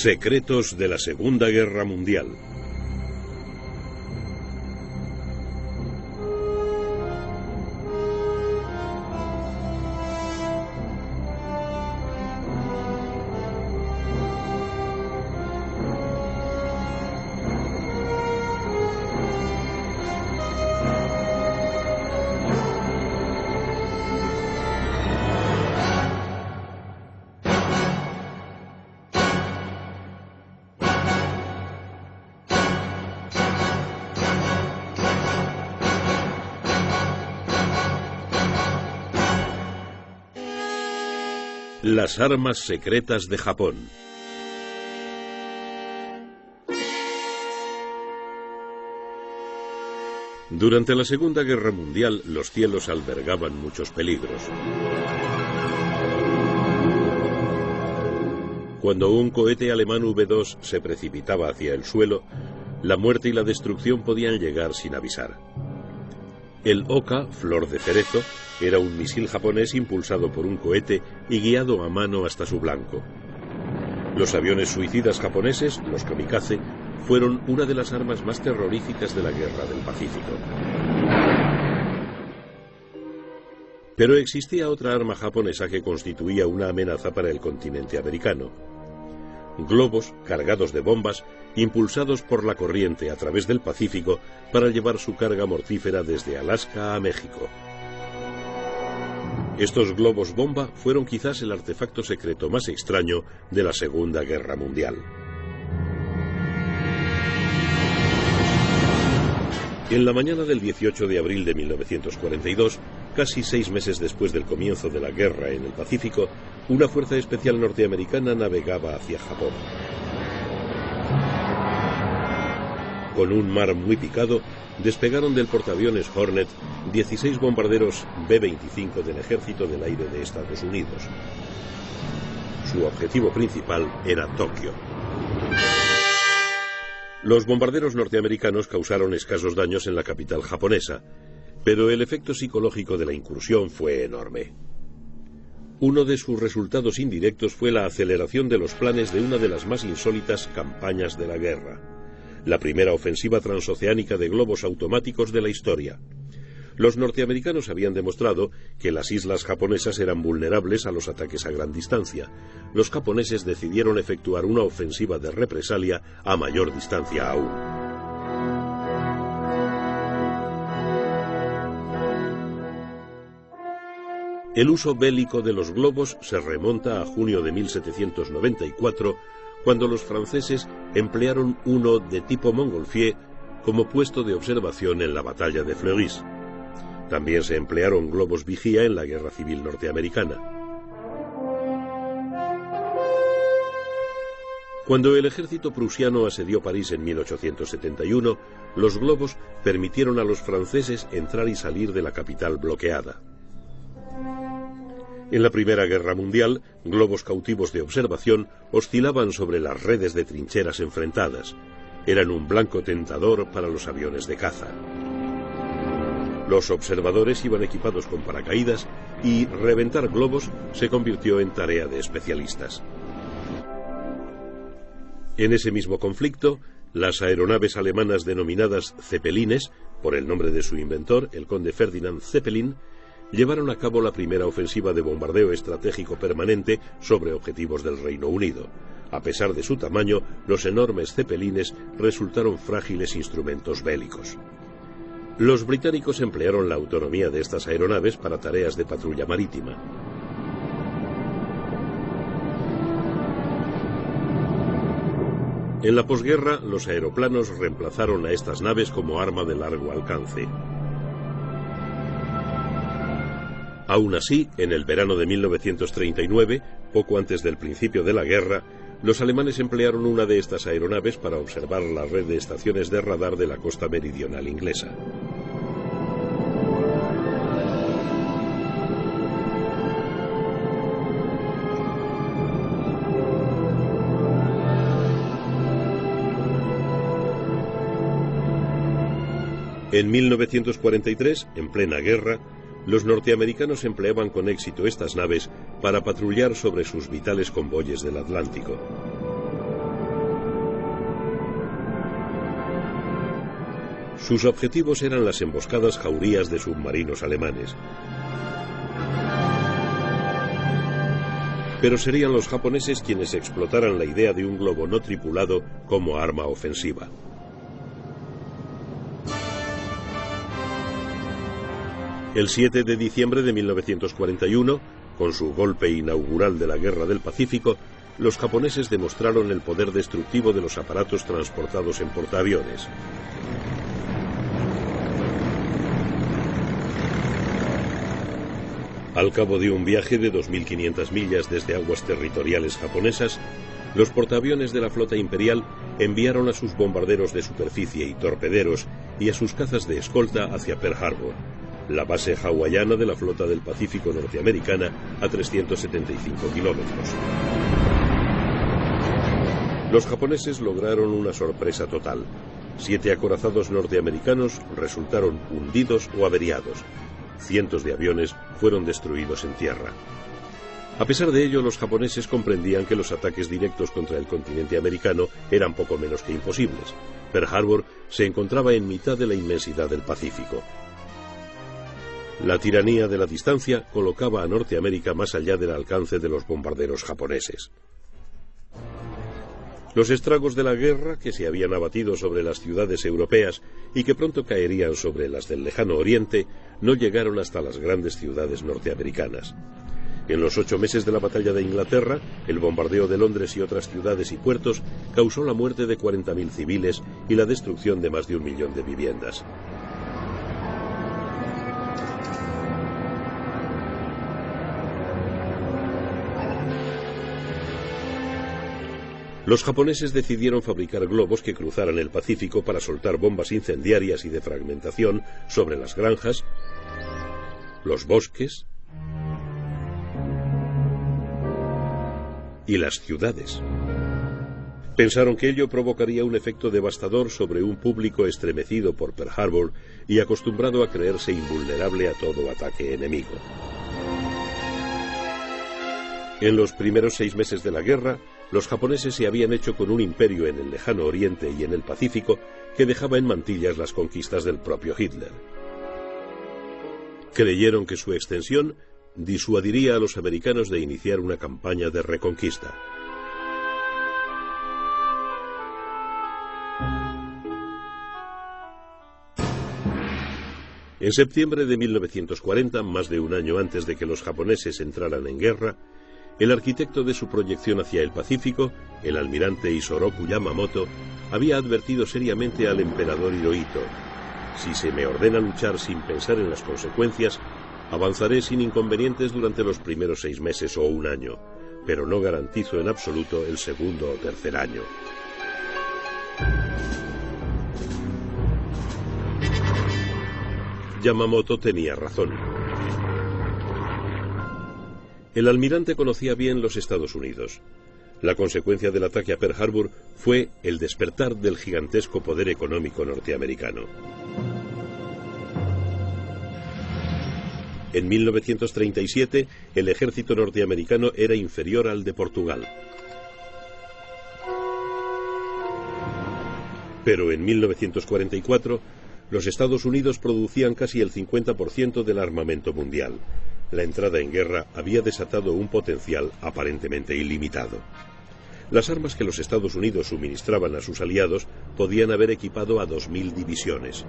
Secretos de la Segunda Guerra Mundial. Las armas secretas de Japón. Durante la Segunda Guerra Mundial, los cielos albergaban muchos peligros. Cuando un cohete alemán V-2 se precipitaba hacia el suelo, la muerte y la destrucción podían llegar sin avisar. El Oka, flor de cerezo, era un misil japonés impulsado por un cohete y guiado a mano hasta su blanco. Los aviones suicidas japoneses, los kamikaze, fueron una de las armas más terroríficas de la Guerra del Pacífico. Pero existía otra arma japonesa que constituía una amenaza para el continente americano. Globos cargados de bombas, impulsados por la corriente a través del Pacífico para llevar su carga mortífera desde Alaska a México. Estos globos bomba fueron quizás el artefacto secreto más extraño de la Segunda Guerra Mundial. En la mañana del 18 de abril de 1942, casi 6 meses después del comienzo de la guerra en el Pacífico, una fuerza especial norteamericana navegaba hacia Japón. Con un mar muy picado, despegaron del portaaviones Hornet 16 bombarderos B-25 del Ejército del Aire de Estados Unidos. Su objetivo principal era Tokio. Los bombarderos norteamericanos causaron escasos daños en la capital japonesa, pero el efecto psicológico de la incursión fue enorme. Uno de sus resultados indirectos fue la aceleración de los planes de una de las más insólitas campañas de la guerra, la primera ofensiva transoceánica de globos automáticos de la historia. Los norteamericanos habían demostrado que las islas japonesas eran vulnerables a los ataques a gran distancia. Los japoneses decidieron efectuar una ofensiva de represalia a mayor distancia aún. El uso bélico de los globos se remonta a junio de 1794, cuando los franceses emplearon uno de tipo Montgolfier como puesto de observación en la batalla de Fleurus. También se emplearon globos vigía en la Guerra Civil Norteamericana. Cuando el ejército prusiano asedió París en 1871, los globos permitieron a los franceses entrar y salir de la capital bloqueada. En la Primera Guerra Mundial, globos cautivos de observación oscilaban sobre las redes de trincheras enfrentadas. Eran un blanco tentador para los aviones de caza. Los observadores iban equipados con paracaídas y reventar globos se convirtió en tarea de especialistas. En ese mismo conflicto, las aeronaves alemanas denominadas Zeppelines, por el nombre de su inventor, el conde Ferdinand Zeppelin, llevaron a cabo la primera ofensiva de bombardeo estratégico permanente sobre objetivos del Reino Unido. A pesar de su tamaño, los enormes Zeppelines resultaron frágiles instrumentos bélicos. Los británicos emplearon la autonomía de estas aeronaves para tareas de patrulla marítima. En la posguerra, los aeroplanos reemplazaron a estas naves como arma de largo alcance. Aún así, en el verano de 1939, poco antes del principio de la guerra, los alemanes emplearon una de estas aeronaves para observar la red de estaciones de radar de la costa meridional inglesa. En 1943, en plena guerra, los norteamericanos empleaban con éxito estas naves para patrullar sobre sus vitales convoyes del Atlántico. Sus objetivos eran las emboscadas jaurías de submarinos alemanes. Pero serían los japoneses quienes explotaran la idea de un globo no tripulado como arma ofensiva. El 7 de diciembre de 1941, con su golpe inaugural de la Guerra del Pacífico, los japoneses demostraron el poder destructivo de los aparatos transportados en portaaviones. Al cabo de un viaje de 2.500 millas desde aguas territoriales japonesas, los portaaviones de la flota imperial enviaron a sus bombarderos de superficie y torpederos y a sus cazas de escolta hacia Pearl Harbor, la base hawaiana de la flota del Pacífico norteamericana a 375 kilómetros. Los japoneses lograron una sorpresa total. 7 acorazados norteamericanos resultaron hundidos o averiados. Cientos de aviones fueron destruidos en tierra. A pesar de ello, los japoneses comprendían que los ataques directos contra el continente americano eran poco menos que imposibles. Pearl Harbor se encontraba en mitad de la inmensidad del Pacífico. La tiranía de la distancia colocaba a Norteamérica más allá del alcance de los bombarderos japoneses. Los estragos de la guerra, que se habían abatido sobre las ciudades europeas y que pronto caerían sobre las del lejano oriente, no llegaron hasta las grandes ciudades norteamericanas. En los 8 meses de la batalla de Inglaterra, el bombardeo de Londres y otras ciudades y puertos causó la muerte de 40.000 civiles y la destrucción de más de 1 millón de viviendas. Los japoneses decidieron fabricar globos que cruzaran el Pacífico para soltar bombas incendiarias y de fragmentación sobre las granjas, los bosques y las ciudades. Pensaron que ello provocaría un efecto devastador sobre un público estremecido por Pearl Harbor y acostumbrado a creerse invulnerable a todo ataque enemigo. En los primeros 6 meses de la guerra, los japoneses se habían hecho con un imperio en el lejano oriente y en el Pacífico que dejaba en mantillas las conquistas del propio Hitler. Creyeron que su extensión disuadiría a los americanos de iniciar una campaña de reconquista. En septiembre de 1940, más de un año antes de que los japoneses entraran en guerra, el arquitecto de su proyección hacia el Pacífico, el almirante Isoroku Yamamoto, había advertido seriamente al emperador Hirohito: si se me ordena luchar sin pensar en las consecuencias, avanzaré sin inconvenientes durante los primeros 6 meses o 1 año, pero no garantizo en absoluto el segundo o tercer año. Yamamoto tenía razón. El almirante conocía bien los Estados Unidos. La consecuencia del ataque a Pearl Harbor fue el despertar del gigantesco poder económico norteamericano. En 1937, el ejército norteamericano era inferior al de Portugal. Pero en 1944, los Estados Unidos producían casi el 50% del armamento mundial. La entrada en guerra había desatado un potencial aparentemente ilimitado. Las armas que los Estados Unidos suministraban a sus aliados podían haber equipado a 2.000 divisiones.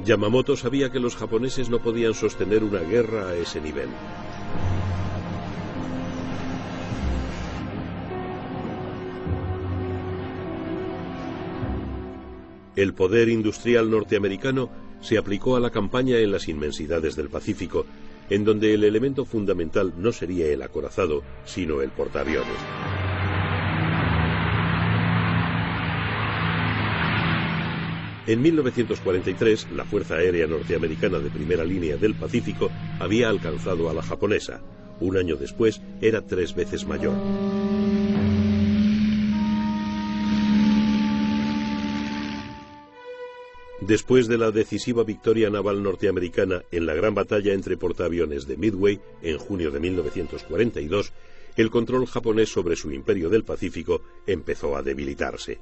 Yamamoto sabía que los japoneses no podían sostener una guerra a ese nivel. El poder industrial norteamericano se aplicó a la campaña en las inmensidades del Pacífico, en donde el elemento fundamental no sería el acorazado, sino el portaaviones. En 1943, la Fuerza Aérea Norteamericana de primera línea del Pacífico había alcanzado a la japonesa. 1 año después, era 3 veces mayor. Después de la decisiva victoria naval norteamericana en la gran batalla entre portaaviones de Midway en junio de 1942, el control japonés sobre su imperio del Pacífico empezó a debilitarse.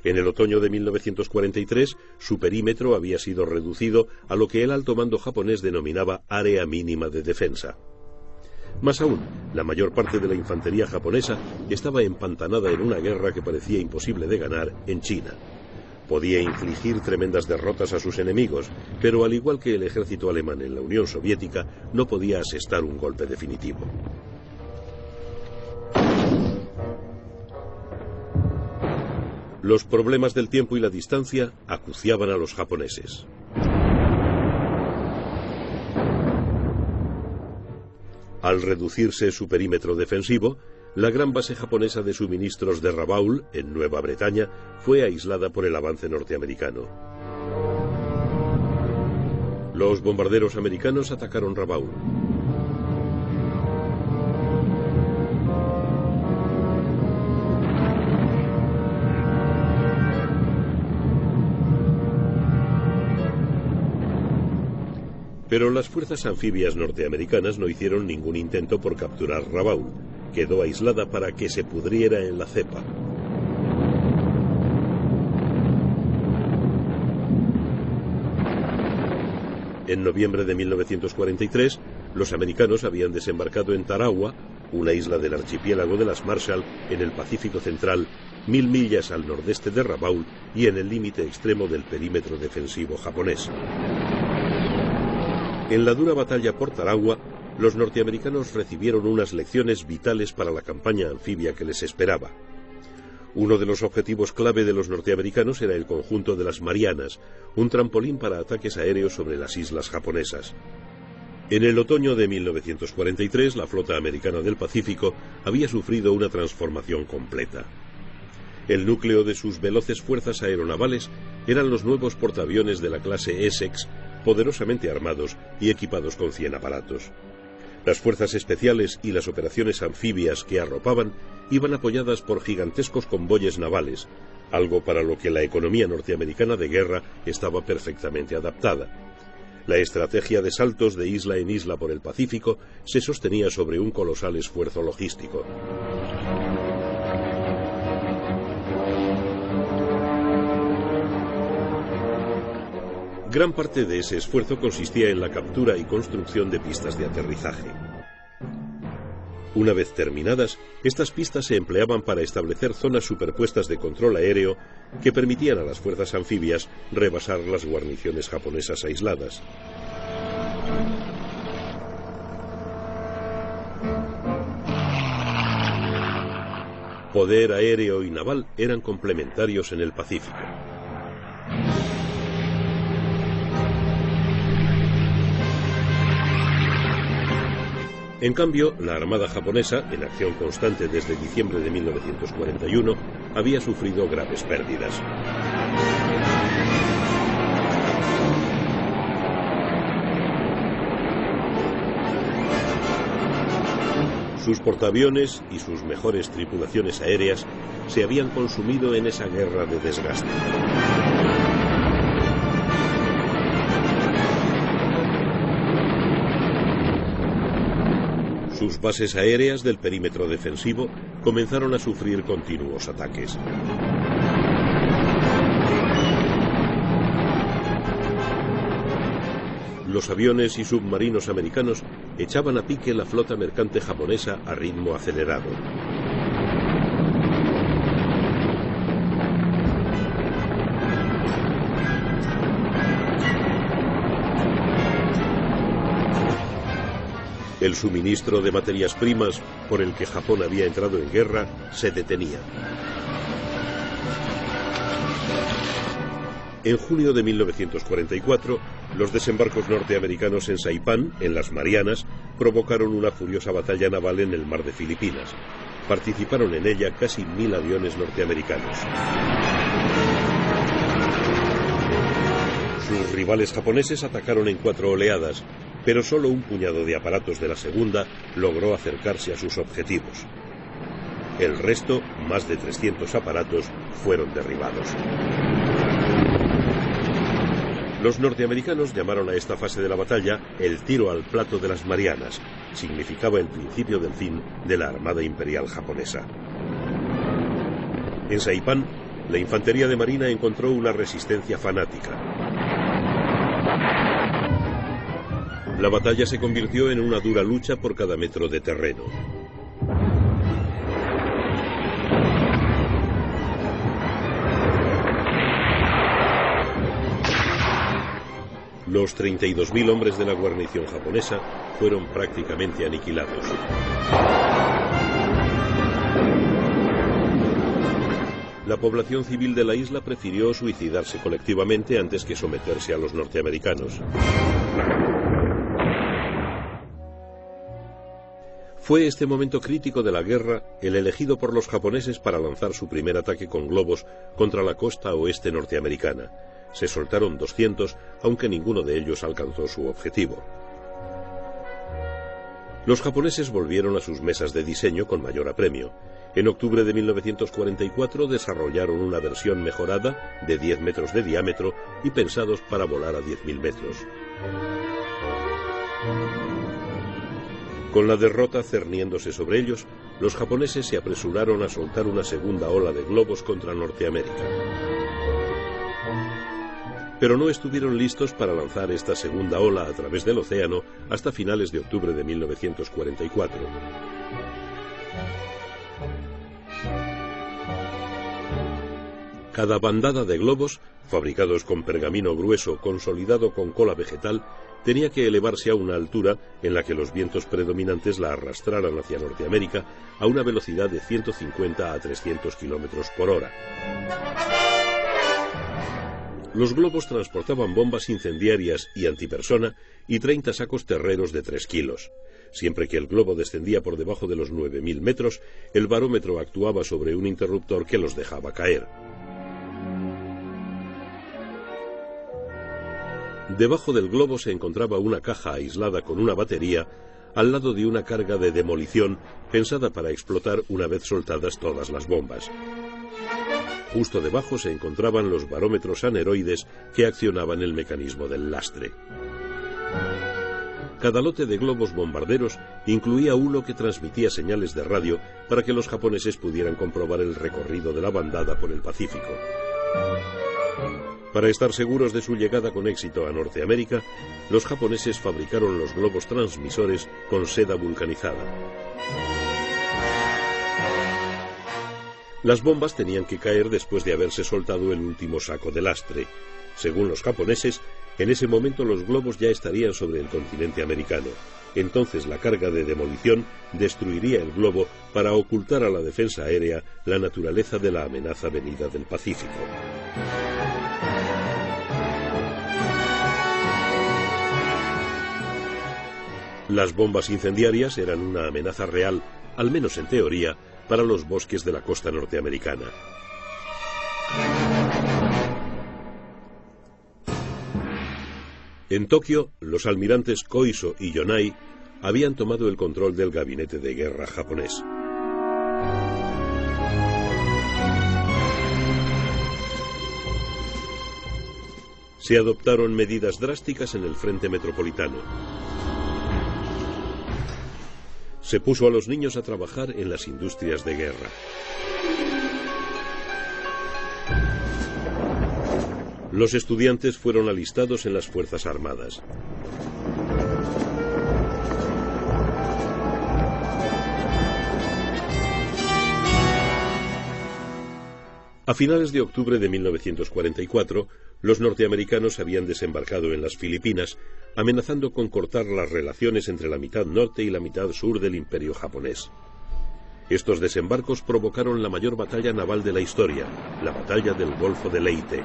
En el otoño de 1943, su perímetro había sido reducido a lo que el alto mando japonés denominaba área mínima de defensa. Más aún, la mayor parte de la infantería japonesa estaba empantanada en una guerra que parecía imposible de ganar en China. Podía infligir tremendas derrotas a sus enemigos, pero al igual que el ejército alemán en la Unión Soviética, no podía asestar un golpe definitivo. Los problemas del tiempo y la distancia acuciaban a los japoneses. Al reducirse su perímetro defensivo, la gran base japonesa de suministros de Rabaul, en Nueva Bretaña, fue aislada por el avance norteamericano. Los bombarderos americanos atacaron Rabaul. Pero las fuerzas anfibias norteamericanas no hicieron ningún intento por capturar Rabaul. Quedó aislada para que se pudriera en la cepa. En noviembre de 1943, los americanos habían desembarcado en Tarawa, una isla del archipiélago de las Marshall, en el Pacífico Central, 1000 millas al nordeste de Rabaul y en el límite extremo del perímetro defensivo japonés. En la dura batalla por Tarawa, los norteamericanos recibieron unas lecciones vitales para la campaña anfibia que les esperaba. Uno de los objetivos clave de los norteamericanos era el conjunto de las Marianas, un trampolín para ataques aéreos sobre las islas japonesas. En el otoño de 1943, la flota americana del Pacífico había sufrido una transformación completa. El núcleo de sus veloces fuerzas aeronavales eran los nuevos portaaviones de la clase Essex, poderosamente armados y equipados con 100 aparatos. Las fuerzas especiales y las operaciones anfibias que arropaban iban apoyadas por gigantescos convoyes navales, algo para lo que la economía norteamericana de guerra estaba perfectamente adaptada. La estrategia de saltos de isla en isla por el Pacífico se sostenía sobre un colosal esfuerzo logístico. Gran parte de ese esfuerzo consistía en la captura y construcción de pistas de aterrizaje. Una vez terminadas, estas pistas se empleaban para establecer zonas superpuestas de control aéreo que permitían a las fuerzas anfibias rebasar las guarniciones japonesas aisladas. Poder aéreo y naval eran complementarios en el Pacífico. En cambio, la Armada japonesa, en acción constante desde diciembre de 1941, había sufrido graves pérdidas. Sus portaaviones y sus mejores tripulaciones aéreas se habían consumido en esa guerra de desgaste. Sus bases aéreas del perímetro defensivo comenzaron a sufrir continuos ataques. Los aviones y submarinos americanos echaban a pique la flota mercante japonesa a ritmo acelerado. El suministro de materias primas por el que Japón había entrado en guerra se detenía. En junio de 1944, los desembarcos norteamericanos en Saipán, en las Marianas, provocaron una furiosa batalla naval en el mar de Filipinas. Participaron en ella casi 1000 aviones norteamericanos. Sus rivales japoneses atacaron en 4 oleadas, pero solo un puñado de aparatos de la segunda logró acercarse a sus objetivos. El resto, más de 300 aparatos, fueron derribados. Los norteamericanos llamaron a esta fase de la batalla el tiro al plato de las Marianas. Significaba el principio del fin de la Armada Imperial japonesa. En Saipán, la infantería de marina encontró una resistencia fanática. La batalla se convirtió en una dura lucha por cada metro de terreno. Los 32.000 hombres de la guarnición japonesa fueron prácticamente aniquilados. La población civil de la isla prefirió suicidarse colectivamente antes que someterse a los norteamericanos. Fue este momento crítico de la guerra el elegido por los japoneses para lanzar su primer ataque con globos contra la costa oeste norteamericana. Se soltaron 200, aunque ninguno de ellos alcanzó su objetivo. Los japoneses volvieron a sus mesas de diseño con mayor apremio. En octubre de 1944 desarrollaron una versión mejorada de 10 metros de diámetro y pensados para volar a 10.000 metros. Con la derrota cerniéndose sobre ellos, los japoneses se apresuraron a soltar una segunda ola de globos contra Norteamérica. Pero no estuvieron listos para lanzar esta segunda ola a través del océano hasta finales de octubre de 1944. Cada bandada de globos, fabricados con pergamino grueso consolidado con cola vegetal, tenía que elevarse a una altura en la que los vientos predominantes la arrastraran hacia Norteamérica a una velocidad de 150 a 300 kilómetros por hora. Los globos transportaban bombas incendiarias y antipersona y 30 sacos terreros de 3 kilos. Siempre que el globo descendía por debajo de los 9.000 metros, el barómetro actuaba sobre un interruptor que los dejaba caer. Debajo del globo se encontraba una caja aislada con una batería al lado de una carga de demolición pensada para explotar una vez soltadas todas las bombas. Justo debajo se encontraban los barómetros aneroides que accionaban el mecanismo del lastre. Cada lote de globos bombarderos incluía uno que transmitía señales de radio para que los japoneses pudieran comprobar el recorrido de la bandada por el Pacífico. Para estar seguros de su llegada con éxito a Norteamérica, los japoneses fabricaron los globos transmisores con seda vulcanizada. Las bombas tenían que caer después de haberse soltado el último saco de lastre. Según los japoneses, en ese momento los globos ya estarían sobre el continente americano. Entonces la carga de demolición destruiría el globo para ocultar a la defensa aérea la naturaleza de la amenaza venida del Pacífico. Las bombas incendiarias eran una amenaza real, al menos en teoría, para los bosques de la costa norteamericana. En Tokio, los almirantes Koiso y Yonai habían tomado el control del gabinete de guerra japonés. Se adoptaron medidas drásticas en el frente metropolitano. Se puso a los niños a trabajar en las industrias de guerra. Los estudiantes fueron alistados en las Fuerzas Armadas. A finales de octubre de 1944, los norteamericanos habían desembarcado en las Filipinas, amenazando con cortar las relaciones entre la mitad norte y la mitad sur del Imperio japonés. Estos desembarcos provocaron la mayor batalla naval de la historia, la Batalla del Golfo de Leyte.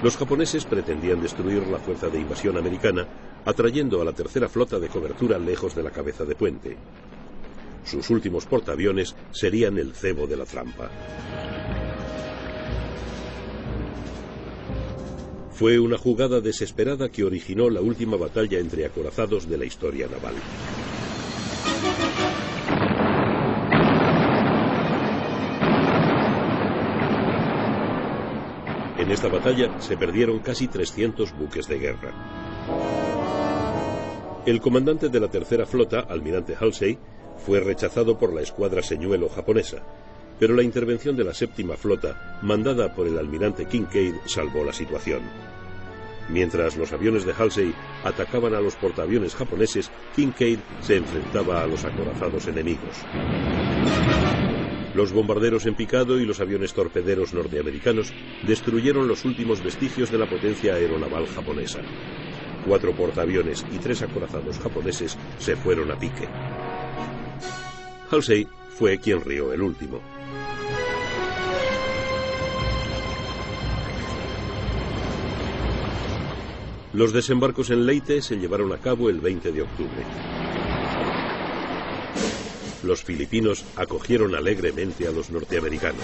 Los japoneses pretendían destruir la fuerza de invasión americana, atrayendo a la tercera flota de cobertura lejos de la cabeza de puente. Sus últimos portaaviones serían el cebo de la trampa. Fue una jugada desesperada que originó la última batalla entre acorazados de la historia naval. En esta batalla se perdieron casi 300 buques de guerra. El comandante de la tercera flota, almirante Halsey, fue rechazado por la escuadra señuelo japonesa. pero la intervención de la séptima flota, mandada por el almirante Kinkaid, salvó la situación. Mientras los aviones de Halsey atacaban a los portaaviones japoneses, Kinkaid se enfrentaba a los acorazados enemigos. Los bombarderos en picado y los aviones torpederos norteamericanos destruyeron los últimos vestigios de la potencia aeronaval japonesa. 4 portaaviones y 3 acorazados japoneses se fueron a pique. Halsey fue quien rió el último. Los desembarcos en Leyte se llevaron a cabo el 20 de octubre. Los filipinos acogieron alegremente a los norteamericanos.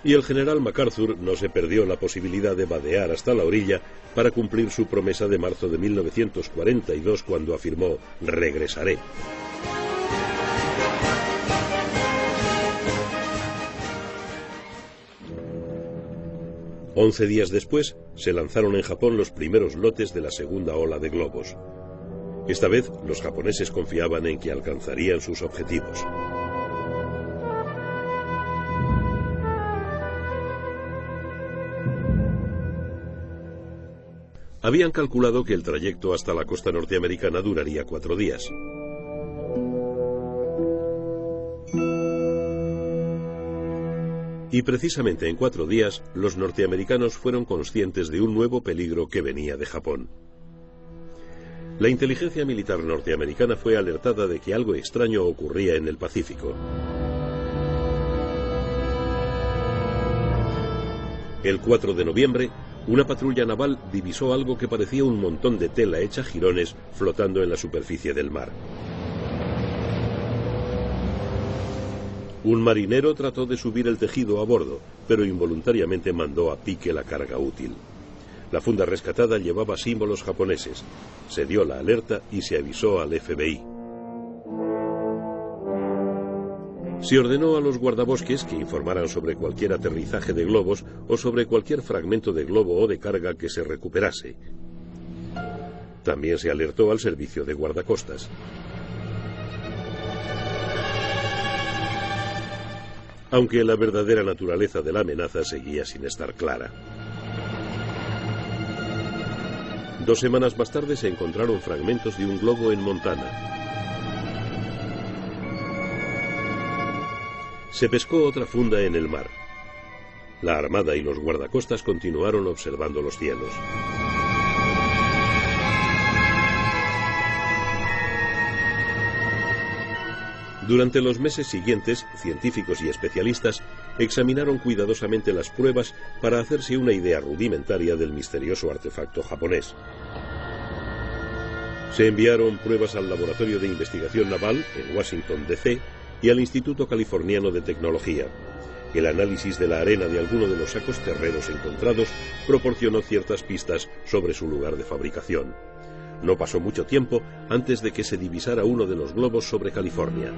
Y el general MacArthur no se perdió la posibilidad de vadear hasta la orilla para cumplir su promesa de marzo de 1942 cuando afirmó: «Regresaré». Once días después, se lanzaron en Japón los primeros lotes de la segunda ola de globos. Esta vez, los japoneses confiaban en que alcanzarían sus objetivos. Habían calculado que el trayecto hasta la costa norteamericana duraría 4 días. Y precisamente en 4 días, los norteamericanos fueron conscientes de un nuevo peligro que venía de Japón. La inteligencia militar norteamericana fue alertada de que algo extraño ocurría en el Pacífico. El 4 de noviembre, una patrulla naval divisó algo que parecía un montón de tela hecha jirones flotando en la superficie del mar. Un marinero trató de subir el tejido a bordo, pero involuntariamente mandó a pique la carga útil. La funda rescatada llevaba símbolos japoneses. Se dio la alerta y se avisó al FBI. Se ordenó a los guardabosques que informaran sobre cualquier aterrizaje de globos o sobre cualquier fragmento de globo o de carga que se recuperase. También se alertó al servicio de guardacostas. Aunque la verdadera naturaleza de la amenaza seguía sin estar clara. 2 semanas más tarde se encontraron fragmentos de un globo en Montana. Se pescó otra funda en el mar. La Armada y los guardacostas continuaron observando los cielos. Durante los meses siguientes, científicos y especialistas examinaron cuidadosamente las pruebas para hacerse una idea rudimentaria del misterioso artefacto japonés. Se enviaron pruebas al Laboratorio de Investigación Naval en Washington, D.C. y al Instituto Californiano de Tecnología. El análisis de la arena de alguno de los sacos terreros encontrados proporcionó ciertas pistas sobre su lugar de fabricación. No pasó mucho tiempo antes de que se divisara uno de los globos sobre California.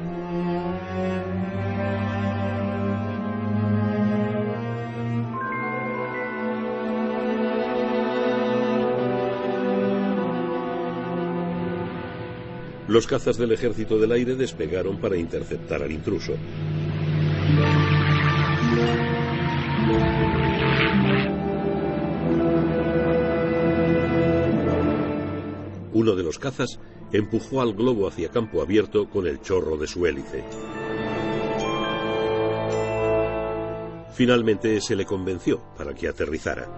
Los cazas del Ejército del Aire despegaron para interceptar al intruso. Uno de los cazas empujó al globo hacia campo abierto con el chorro de su hélice. Finalmente se le convenció para que aterrizara.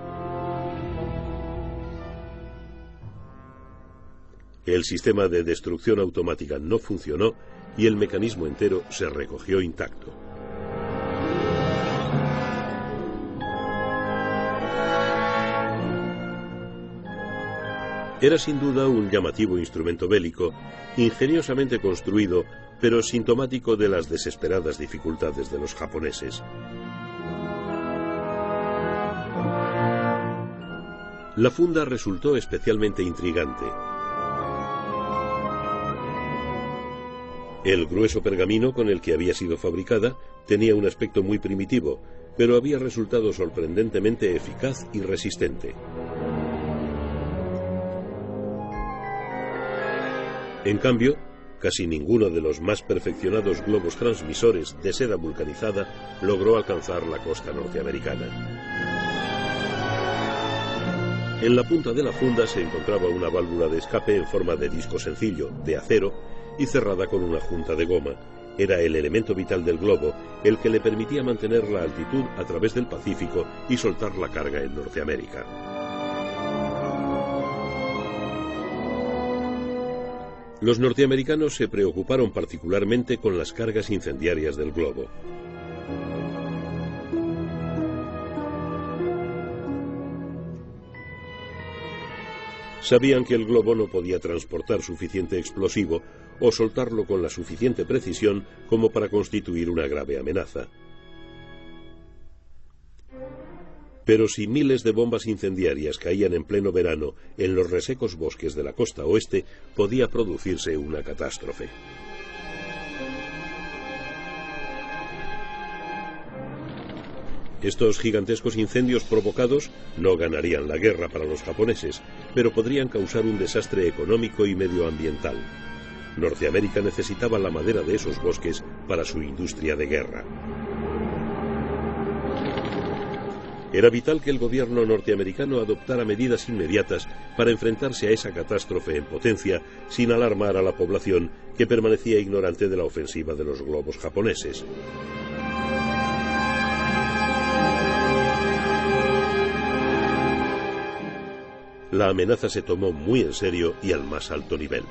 El sistema de destrucción automática no funcionó y el mecanismo entero se recogió intacto. Era sin duda un llamativo instrumento bélico, ingeniosamente construido, pero sintomático de las desesperadas dificultades de los japoneses. La funda resultó especialmente intrigante. El grueso pergamino con el que había sido fabricada tenía un aspecto muy primitivo, pero había resultado sorprendentemente eficaz y resistente. En cambio, casi ninguno de los más perfeccionados globos transmisores de seda vulcanizada logró alcanzar la costa norteamericana. En la punta de la funda se encontraba una válvula de escape en forma de disco sencillo, de acero, y cerrada con una junta de goma. Era el elemento vital del globo, el que le permitía mantener la altitud a través del Pacífico y soltar la carga en Norteamérica. Los norteamericanos se preocuparon particularmente con las cargas incendiarias del globo. Sabían que el globo no podía transportar suficiente explosivo o soltarlo con la suficiente precisión como para constituir una grave amenaza. Pero si miles de bombas incendiarias caían en pleno verano en los resecos bosques de la costa oeste, podía producirse una catástrofe. Estos gigantescos incendios provocados no ganarían la guerra para los japoneses, pero podrían causar un desastre económico y medioambiental. Norteamérica necesitaba la madera de esos bosques para su industria de guerra. Era vital que el gobierno norteamericano adoptara medidas inmediatas para enfrentarse a esa catástrofe en potencia sin alarmar a la población que permanecía ignorante de la ofensiva de los globos japoneses. La amenaza se tomó muy en serio y al más alto nivel.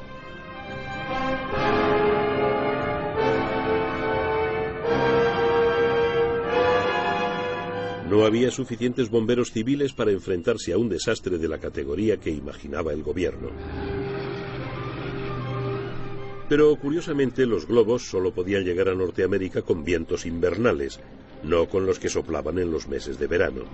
No había suficientes bomberos civiles para enfrentarse a un desastre de la categoría que imaginaba el gobierno. Pero curiosamente los globos solo podían llegar a Norteamérica con vientos invernales, no con los que soplaban en los meses de verano.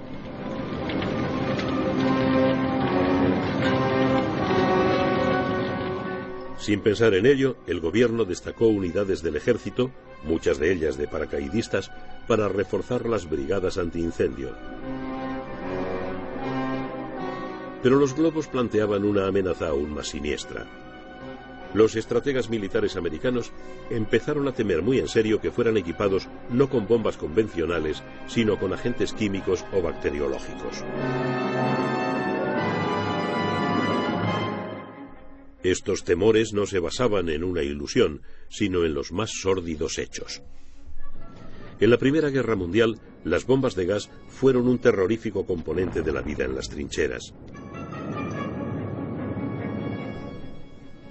Sin pensar en ello, el gobierno destacó unidades del ejército, muchas de ellas de paracaidistas, para reforzar las brigadas antiincendio. Pero los globos planteaban una amenaza aún más siniestra. Los estrategas militares americanos empezaron a temer muy en serio que fueran equipados no con bombas convencionales, sino con agentes químicos o bacteriológicos. Estos temores no se basaban en una ilusión, sino en los más sórdidos hechos. En la Primera Guerra Mundial, las bombas de gas fueron un terrorífico componente de la vida en las trincheras.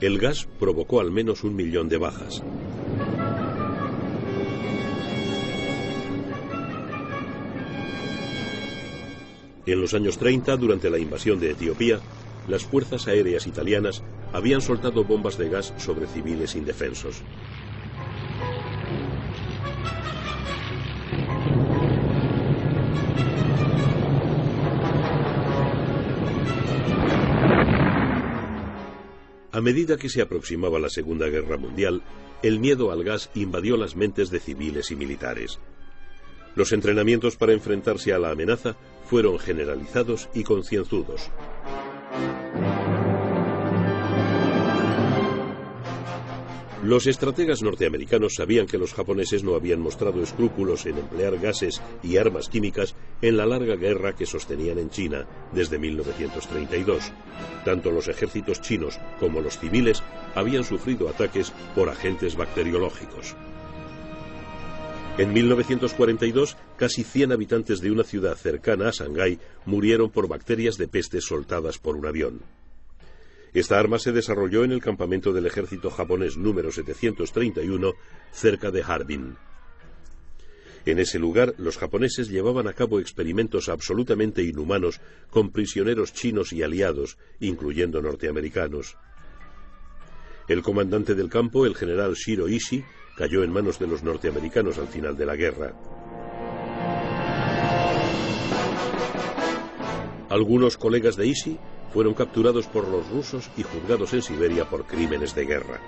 El gas provocó al menos 1 millón de bajas. En los años 30, durante la invasión de Etiopía, las fuerzas aéreas italianas habían soltado bombas de gas sobre civiles indefensos. A medida que se aproximaba la Segunda Guerra Mundial, el miedo al gas invadió las mentes de civiles y militares. Los entrenamientos para enfrentarse a la amenaza fueron generalizados y concienzudos. Los estrategas norteamericanos sabían que los japoneses no habían mostrado escrúpulos en emplear gases y armas químicas en la larga guerra que sostenían en China desde 1932. Tanto los ejércitos chinos como los civiles habían sufrido ataques por agentes bacteriológicos. En 1942, casi 100 habitantes de una ciudad cercana a Shanghái murieron por bacterias de peste soltadas por un avión. Esta arma se desarrolló en el campamento del ejército japonés número 731, cerca de Harbin. En ese lugar, los japoneses llevaban a cabo experimentos absolutamente inhumanos con prisioneros chinos y aliados, incluyendo norteamericanos. El comandante del campo, el general Shiro Ishii, cayó en manos de los norteamericanos al final de la guerra. Algunos colegas de Ishii fueron capturados por los rusos y juzgados en Siberia por crímenes de guerra.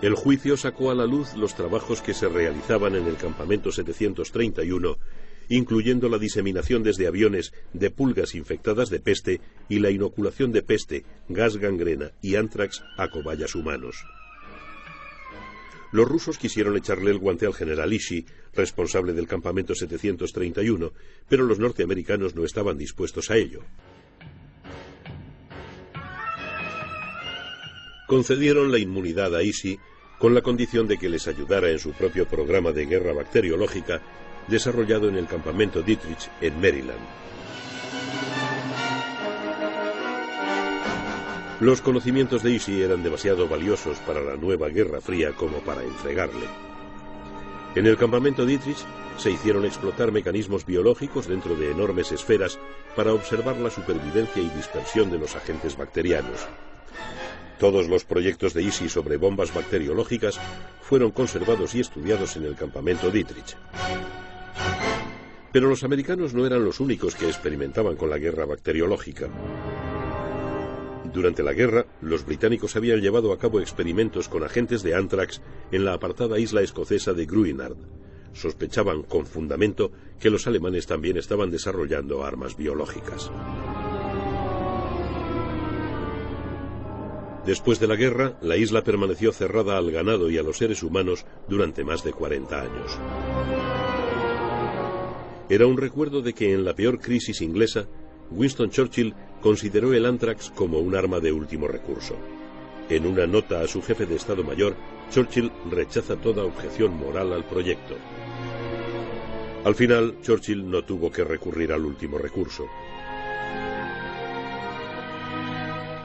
El juicio sacó a la luz los trabajos que se realizaban en el campamento 731 incluyendo la diseminación desde aviones de pulgas infectadas de peste y la inoculación de peste, gas gangrena y antrax a cobayas humanos. Los rusos quisieron echarle el guante al general Ishii, responsable del campamento 731, pero los norteamericanos no estaban dispuestos a ello. Concedieron la inmunidad a Ishii con la condición de que les ayudara en su propio programa de guerra bacteriológica desarrollado en el campamento Dietrich en Maryland. Los conocimientos de Ishii eran demasiado valiosos para la nueva Guerra Fría como para entregarle. En el campamento Dietrich se hicieron explotar mecanismos biológicos dentro de enormes esferas para observar la supervivencia y dispersión de los agentes bacterianos. Todos los proyectos de Ishii sobre bombas bacteriológicas fueron conservados y estudiados en el campamento Dietrich. Pero los americanos no eran los únicos que experimentaban con la guerra bacteriológica. Durante la guerra, los británicos habían llevado a cabo experimentos con agentes de anthrax en la apartada isla escocesa de Gruinard. Sospechaban con fundamento que los alemanes también estaban desarrollando armas biológicas. Después de la guerra, la isla permaneció cerrada al ganado y a los seres humanos durante más de 40 años. Era un recuerdo de que en la peor crisis inglesa, Winston Churchill consideró el anthrax como un arma de último recurso. En una nota a su jefe de Estado Mayor, Churchill rechaza toda objeción moral al proyecto. Al final, Churchill no tuvo que recurrir al último recurso.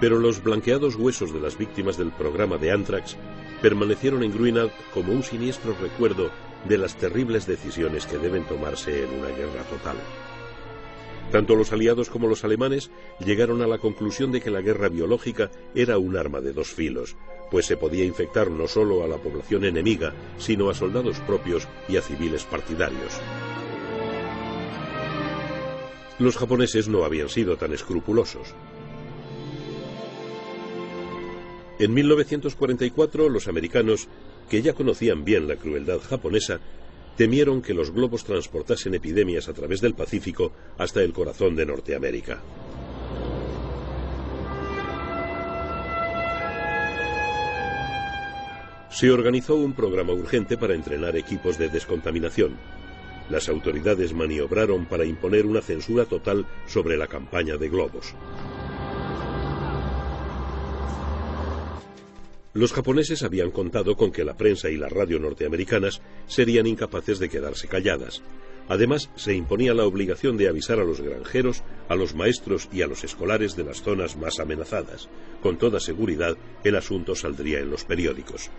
Pero los blanqueados huesos de las víctimas del programa de anthrax permanecieron en Gruinard como un siniestro recuerdo de las terribles decisiones que deben tomarse en una guerra total. Tanto los aliados como los alemanes llegaron a la conclusión de que la guerra biológica era un arma de dos filos, pues se podía infectar no solo a la población enemiga, sino a soldados propios y a civiles partidarios. Los japoneses no habían sido tan escrupulosos. En 1944, los americanos, que ya conocían bien la crueldad japonesa, temieron que los globos transportasen epidemias a través del Pacífico hasta el corazón de Norteamérica. Se organizó un programa urgente para entrenar equipos de descontaminación. Las autoridades maniobraron para imponer una censura total sobre la campaña de globos. Los japoneses habían contado con que la prensa y la radio norteamericanas serían incapaces de quedarse calladas. Además, se imponía la obligación de avisar a los granjeros, a los maestros y a los escolares de las zonas más amenazadas. Con toda seguridad, el asunto saldría en los periódicos.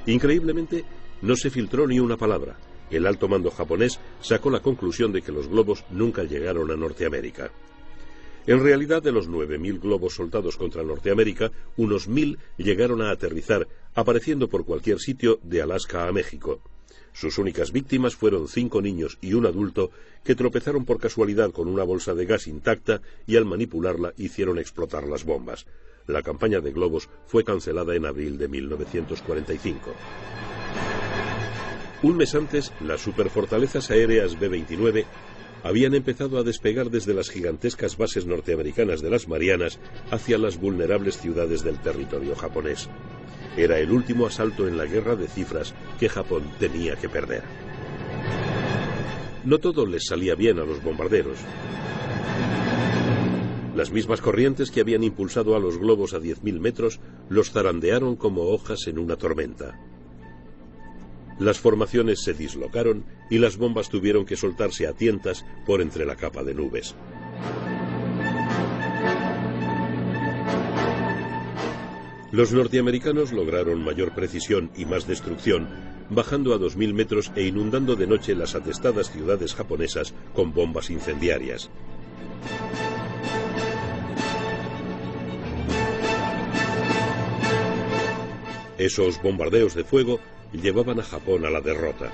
Increíblemente, no se filtró ni una palabra. El alto mando japonés sacó la conclusión de que los globos nunca llegaron a Norteamérica. En realidad, de los 9.000 globos soltados contra Norteamérica, unos 1.000 llegaron a aterrizar, apareciendo por cualquier sitio de Alaska a México. Sus únicas víctimas fueron 5 niños y un adulto que tropezaron por casualidad con una bolsa de gas intacta y al manipularla hicieron explotar las bombas. La campaña de globos fue cancelada en abril de 1945. Un mes antes, las superfortalezas aéreas B-29 habían empezado a despegar desde las gigantescas bases norteamericanas de las Marianas hacia las vulnerables ciudades del territorio japonés. Era el último asalto en la guerra de cifras que Japón tenía que perder. No todo les salía bien a los bombarderos. Las mismas corrientes que habían impulsado a los globos a 10.000 metros los zarandearon como hojas en una tormenta. Las formaciones se dislocaron y las bombas tuvieron que soltarse a tientas por entre la capa de nubes. Los norteamericanos lograron mayor precisión y más destrucción, bajando a 2.000 metros e inundando de noche las atestadas ciudades japonesas con bombas incendiarias. Esos bombardeos de fuego llevaban a Japón a la derrota.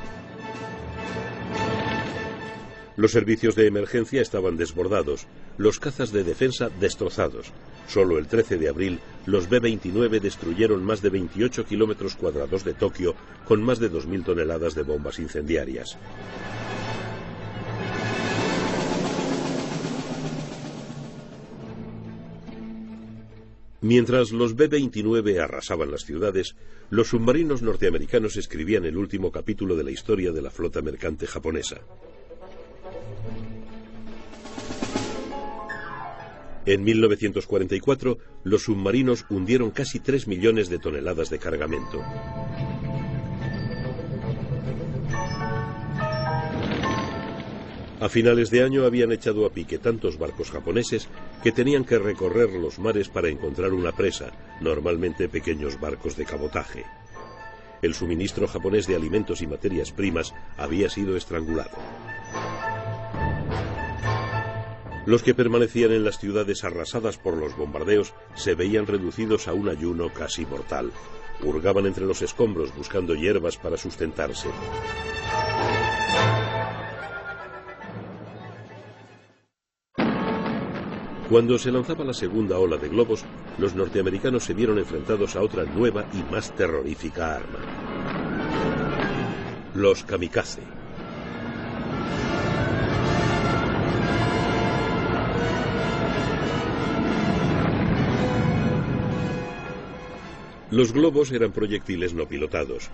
Los servicios de emergencia estaban desbordados, los cazas de defensa destrozados. Solo el 13 de abril, los B-29 destruyeron más de 28 kilómetros cuadrados de Tokio con más de 2.000 toneladas de bombas incendiarias. Mientras los B-29 arrasaban las ciudades, los submarinos norteamericanos escribían el último capítulo de la historia de la flota mercante japonesa. En 1944, los submarinos hundieron casi 3 millones de toneladas de cargamento. A finales de año habían echado a pique tantos barcos japoneses que tenían que recorrer los mares para encontrar una presa, normalmente pequeños barcos de cabotaje. El suministro japonés de alimentos y materias primas había sido estrangulado. Los que permanecían en las ciudades arrasadas por los bombardeos se veían reducidos a un ayuno casi mortal. Hurgaban entre los escombros buscando hierbas para sustentarse. Cuando se lanzaba la segunda ola de globos, los norteamericanos se vieron enfrentados a otra nueva y más terrorífica arma: los kamikaze. Los globos eran proyectiles no pilotados.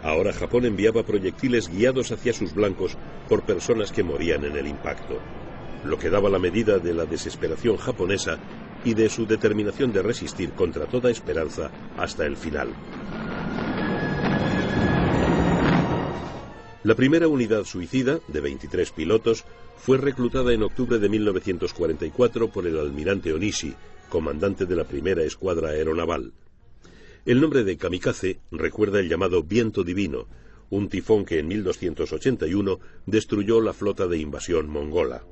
Ahora Japón enviaba proyectiles guiados hacia sus blancos por personas que morían en el impacto, lo que daba la medida de la desesperación japonesa y de su determinación de resistir contra toda esperanza hasta el final. La primera unidad suicida, de 23 pilotos, fue reclutada en octubre de 1944 por el almirante Onishi, comandante de la primera escuadra aeronaval. El nombre de kamikaze recuerda el llamado viento divino, un tifón que en 1281 destruyó la flota de invasión mongola.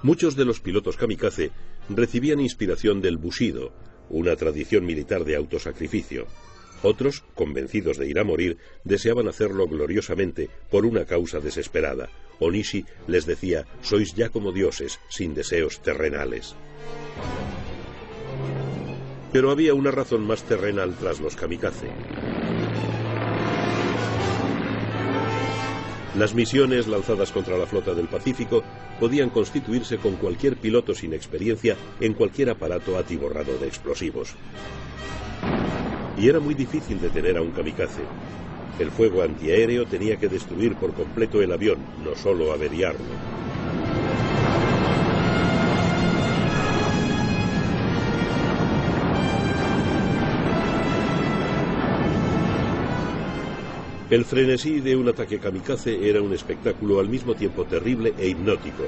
Muchos de los pilotos kamikaze recibían inspiración del bushido, una tradición militar de autosacrificio. Otros, convencidos de ir a morir, deseaban hacerlo gloriosamente por una causa desesperada. Onishi les decía: sois ya como dioses, sin deseos terrenales. Pero había una razón más terrenal tras los kamikaze. Las misiones lanzadas contra la flota del Pacífico podían constituirse con cualquier piloto sin experiencia en cualquier aparato atiborrado de explosivos. Y era muy difícil detener a un kamikaze. El fuego antiaéreo tenía que destruir por completo el avión, no solo averiarlo. El frenesí de un ataque kamikaze era un espectáculo al mismo tiempo terrible e hipnótico,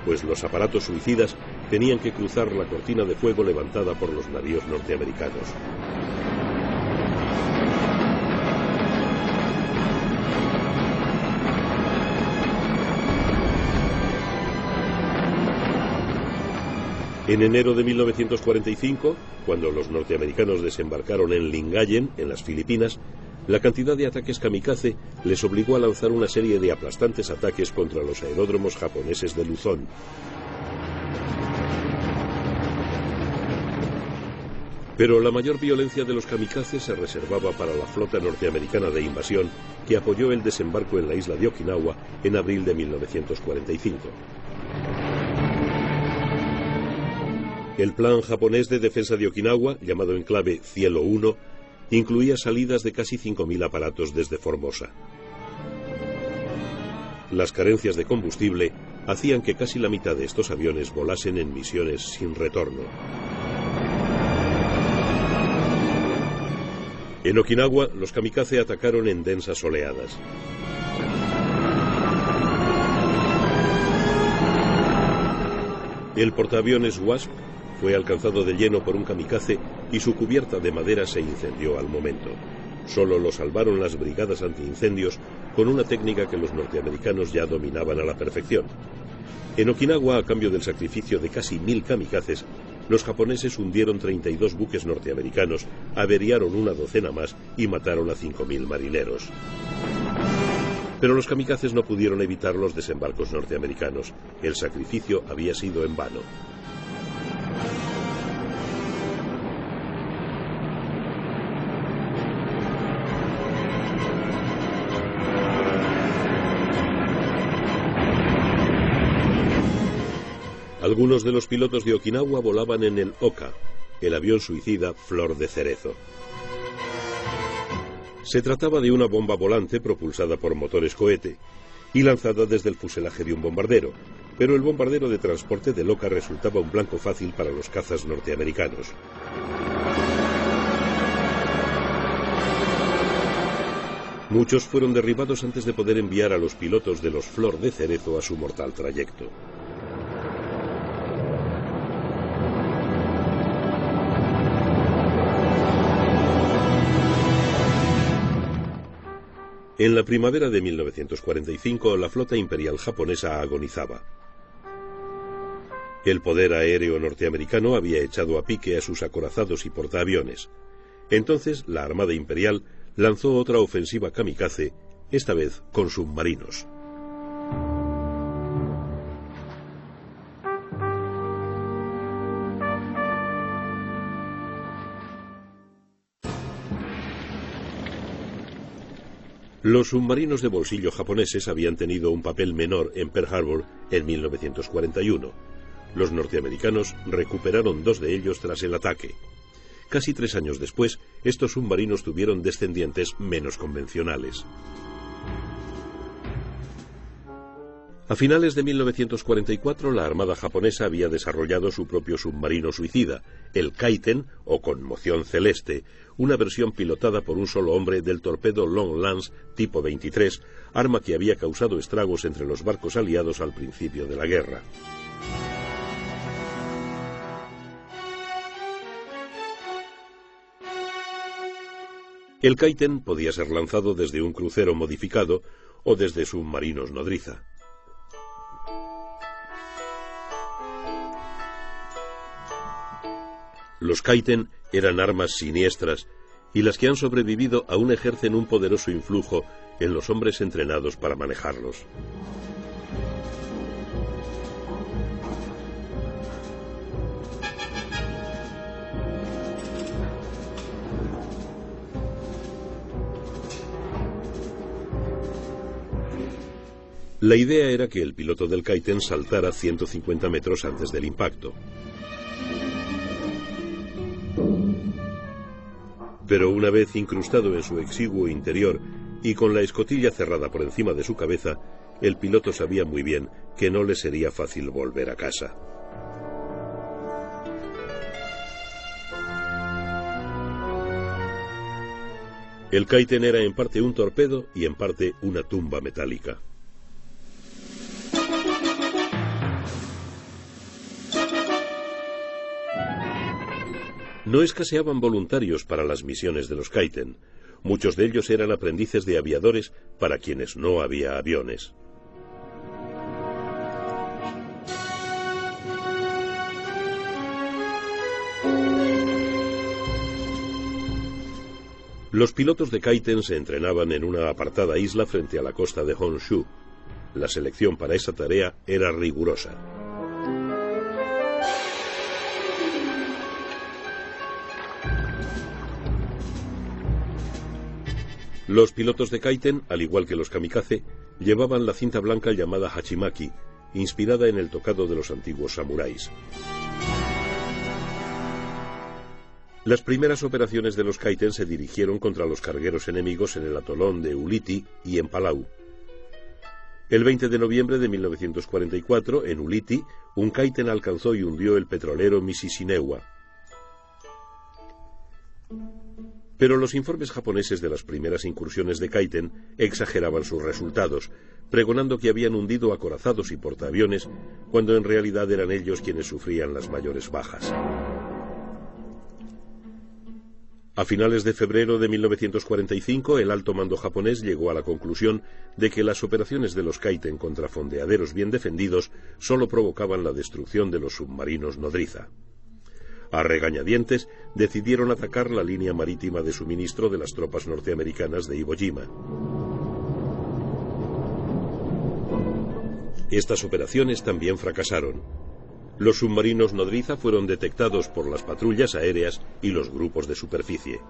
pues los aparatos suicidas tenían que cruzar la cortina de fuego levantada por los navíos norteamericanos. En enero de 1945, cuando los norteamericanos desembarcaron en Lingayen, en las Filipinas, la cantidad de ataques kamikaze les obligó a lanzar una serie de aplastantes ataques contra los aeródromos japoneses de Luzón. Pero la mayor violencia de los kamikazes se reservaba para la flota norteamericana de invasión que apoyó el desembarco en la isla de Okinawa en abril de 1945. El plan japonés de defensa de Okinawa, llamado en clave Cielo 1, incluía salidas de casi 5.000 aparatos desde Formosa. Las carencias de combustible hacían que casi la mitad de estos aviones volasen en misiones sin retorno. En Okinawa, los kamikaze atacaron en densas oleadas. El portaaviones Wasp fue alcanzado de lleno por un kamikaze y su cubierta de madera se incendió al momento. Solo lo salvaron las brigadas antiincendios con una técnica que los norteamericanos ya dominaban a la perfección. En Okinawa, a cambio del sacrificio de casi 1000 kamikazes, los japoneses hundieron 32 buques norteamericanos, averiaron una docena más y mataron a 5000 marineros. Pero los kamikazes no pudieron evitar los desembarcos norteamericanos. El sacrificio había sido en vano. Algunos de los pilotos de Okinawa volaban en el Oka, el avión suicida Flor de Cerezo. Se trataba de una bomba volante propulsada por motores cohete y lanzada desde el fuselaje de un bombardero, pero el bombardero de transporte del Oka resultaba un blanco fácil para los cazas norteamericanos. Muchos fueron derribados antes de poder enviar a los pilotos de los Flor de Cerezo a su mortal trayecto. En la primavera de 1945, la flota imperial japonesa agonizaba. El poder aéreo norteamericano había echado a pique a sus acorazados y portaaviones. Entonces, la Armada Imperial lanzó otra ofensiva kamikaze, esta vez con submarinos. Los submarinos de bolsillo japoneses habían tenido un papel menor en Pearl Harbor en 1941. Los norteamericanos recuperaron 2 de ellos tras el ataque. Casi 3 años después, estos submarinos tuvieron descendientes menos convencionales. A finales de 1944, la Armada japonesa había desarrollado su propio submarino suicida, el Kaiten, o Conmoción Celeste, una versión pilotada por un solo hombre del torpedo Long Lance tipo 23, arma que había causado estragos entre los barcos aliados al principio de la guerra. El Kaiten podía ser lanzado desde un crucero modificado o desde submarinos nodriza. Los Kaiten eran armas siniestras y las que han sobrevivido aún ejercen un poderoso influjo en los hombres entrenados para manejarlos. La idea era que el piloto del Kaiten saltara 150 metros antes del impacto. Pero una vez incrustado en su exiguo interior y con la escotilla cerrada por encima de su cabeza, el piloto sabía muy bien que no le sería fácil volver a casa. El Kaiten era en parte un torpedo y en parte una tumba metálica. No escaseaban voluntarios para las misiones de los Kaiten. Muchos de ellos eran aprendices de aviadores para quienes no había aviones. Los pilotos de Kaiten se entrenaban en una apartada isla frente a la costa de Honshu. La selección para esa tarea era rigurosa. Los pilotos de Kaiten, al igual que los kamikaze, llevaban la cinta blanca llamada hachimaki, inspirada en el tocado de los antiguos samuráis. Las primeras operaciones de los Kaiten se dirigieron contra los cargueros enemigos en el atolón de Ulithi y en Palau. El 20 de noviembre de 1944, en Ulithi, un Kaiten alcanzó y hundió el petrolero Mississinewa. Pero los informes japoneses de las primeras incursiones de Kaiten exageraban sus resultados, pregonando que habían hundido acorazados y portaaviones, cuando en realidad eran ellos quienes sufrían las mayores bajas. A finales de febrero de 1945, el alto mando japonés llegó a la conclusión de que las operaciones de los Kaiten contra fondeaderos bien defendidos solo provocaban la destrucción de los submarinos nodriza. A regañadientes, decidieron atacar la línea marítima de suministro de las tropas norteamericanas de Iwo Jima. Estas operaciones también fracasaron. Los submarinos nodriza fueron detectados por las patrullas aéreas y los grupos de superficie.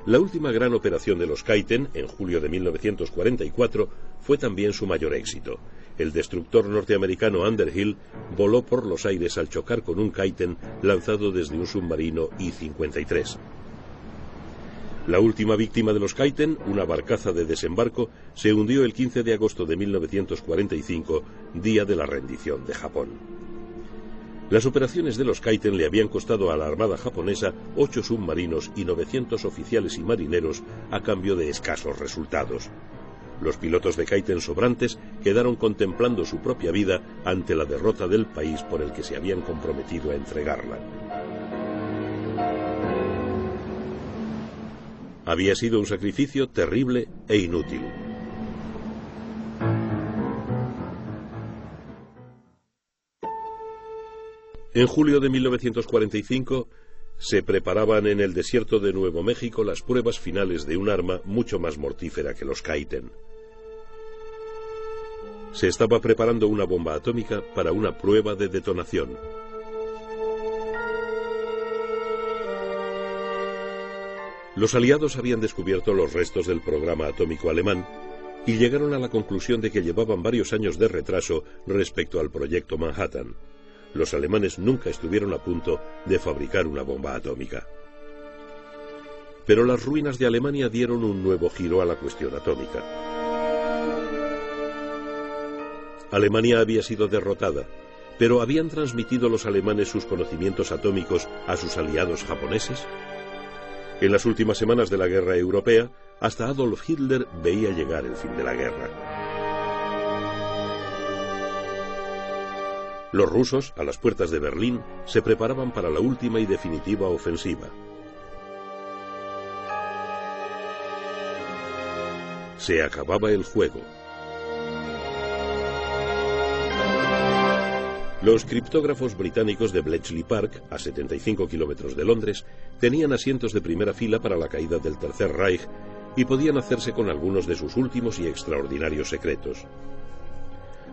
La última gran operación de los Kaiten, en julio de 1944, fue también su mayor éxito. el destructor norteamericano Underhill voló por los aires al chocar con un Kaiten lanzado desde un submarino I-53. La última víctima de los Kaiten, una barcaza de desembarco, se hundió el 15 de agosto de 1945, día de la rendición de Japón. Las operaciones de los Kaiten le habían costado a la Armada japonesa 8 submarinos y 900 oficiales y marineros a cambio de escasos resultados. Los pilotos de Kaiten sobrantes quedaron contemplando su propia vida ante la derrota del país por el que se habían comprometido a entregarla. Había sido un sacrificio terrible e inútil. En julio de 1945 se preparaban en el desierto de Nuevo México las pruebas finales de un arma mucho más mortífera que los Kaiten. Se estaba preparando una bomba atómica para una prueba de detonación. Los aliados habían descubierto los restos del programa atómico alemán y llegaron a la conclusión de que llevaban varios años de retraso respecto al proyecto Manhattan. Los alemanes nunca estuvieron a punto de fabricar una bomba atómica. Pero las ruinas de Alemania dieron un nuevo giro a la cuestión atómica. Alemania había sido derrotada, pero ¿habían transmitido los alemanes sus conocimientos atómicos a sus aliados japoneses? En las últimas semanas de la guerra europea, hasta Adolf Hitler veía llegar el fin de la guerra. Los rusos, a las puertas de Berlín, se preparaban para la última y definitiva ofensiva. Se acababa el juego. Los criptógrafos británicos de Bletchley Park, a 75 kilómetros de Londres, tenían asientos de primera fila para la caída del Tercer Reich y podían hacerse con algunos de sus últimos y extraordinarios secretos.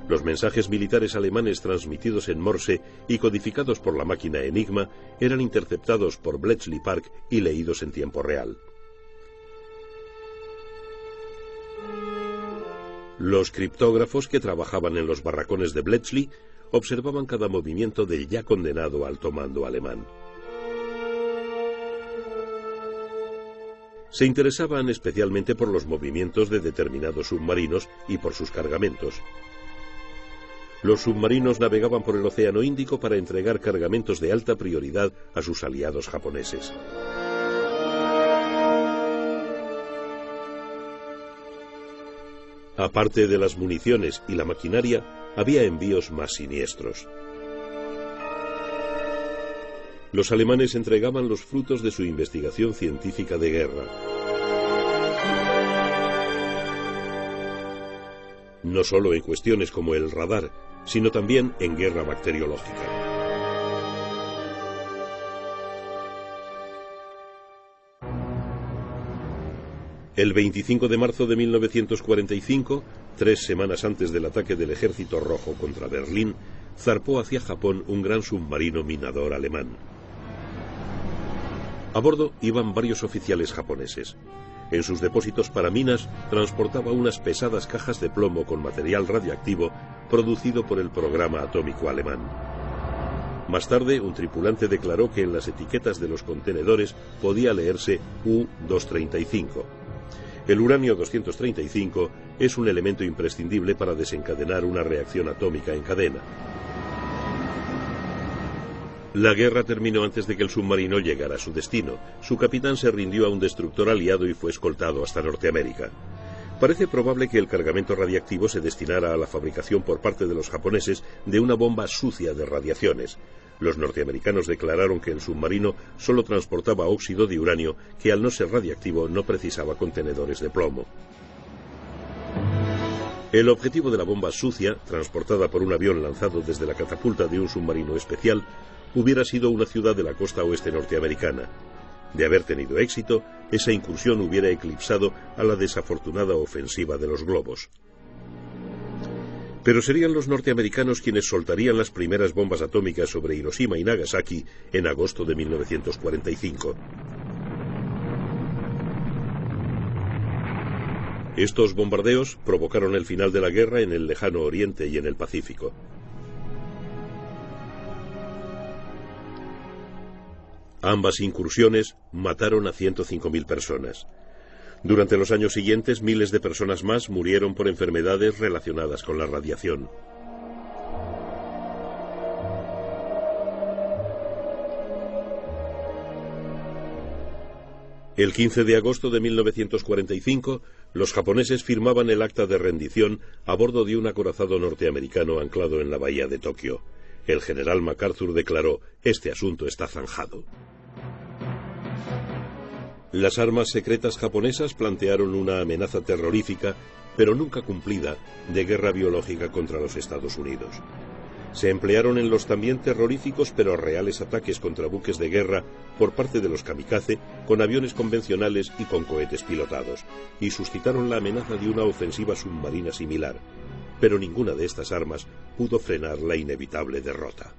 Los mensajes militares alemanes transmitidos en Morse y codificados por la máquina Enigma eran interceptados por Bletchley Park y leídos en tiempo real. Los criptógrafos que trabajaban en los barracones de Bletchley observaban cada movimiento del ya condenado alto mando alemán. Se interesaban especialmente por los movimientos de determinados submarinos y por sus cargamentos. Los submarinos navegaban por el Océano Índico para entregar cargamentos de alta prioridad a sus aliados japoneses. Aparte de las municiones y la maquinaria, había envíos más siniestros. Los alemanes entregaban los frutos de su investigación científica de guerra. No solo en cuestiones como el radar, sino también en guerra bacteriológica. El 25 de marzo de 1945, 3 semanas antes del ataque del Ejército Rojo contra Berlín, zarpó hacia Japón un gran submarino minador alemán. A bordo iban varios oficiales japoneses. En sus depósitos para minas transportaba unas pesadas cajas de plomo con material radioactivo producido por el programa atómico alemán. Más tarde, un tripulante declaró que en las etiquetas de los contenedores podía leerse U-235. El uranio 235 es un elemento imprescindible para desencadenar una reacción atómica en cadena. La guerra terminó antes de que el submarino llegara a su destino. Su capitán se rindió a un destructor aliado y fue escoltado hasta Norteamérica. Parece probable que el cargamento radiactivo se destinara a la fabricación por parte de los japoneses de una bomba sucia de radiaciones. Los norteamericanos declararon que el submarino solo transportaba óxido de uranio, que al no ser radiactivo no precisaba contenedores de plomo. El objetivo de la bomba sucia, transportada por un avión lanzado desde la catapulta de un submarino especial, hubiera sido una ciudad de la costa oeste norteamericana. De haber tenido éxito, esa incursión hubiera eclipsado a la desafortunada ofensiva de los globos. Pero serían los norteamericanos quienes soltarían las primeras bombas atómicas sobre Hiroshima y Nagasaki en agosto de 1945. Estos bombardeos provocaron el final de la guerra en el lejano Oriente y en el Pacífico. Ambas incursiones mataron a 105.000 personas. Durante los años siguientes, miles de personas más murieron por enfermedades relacionadas con la radiación. El 15 de agosto de 1945, los japoneses firmaban el acta de rendición a bordo de un acorazado norteamericano anclado en la bahía de Tokio. El general MacArthur declaró: "Este asunto está zanjado". Las armas secretas japonesas plantearon una amenaza terrorífica, pero nunca cumplida, de guerra biológica contra los Estados Unidos. Se emplearon en los también terroríficos pero reales ataques contra buques de guerra por parte de los kamikaze, con aviones convencionales y con cohetes pilotados, y suscitaron la amenaza de una ofensiva submarina similar. Pero ninguna de estas armas pudo frenar la inevitable derrota.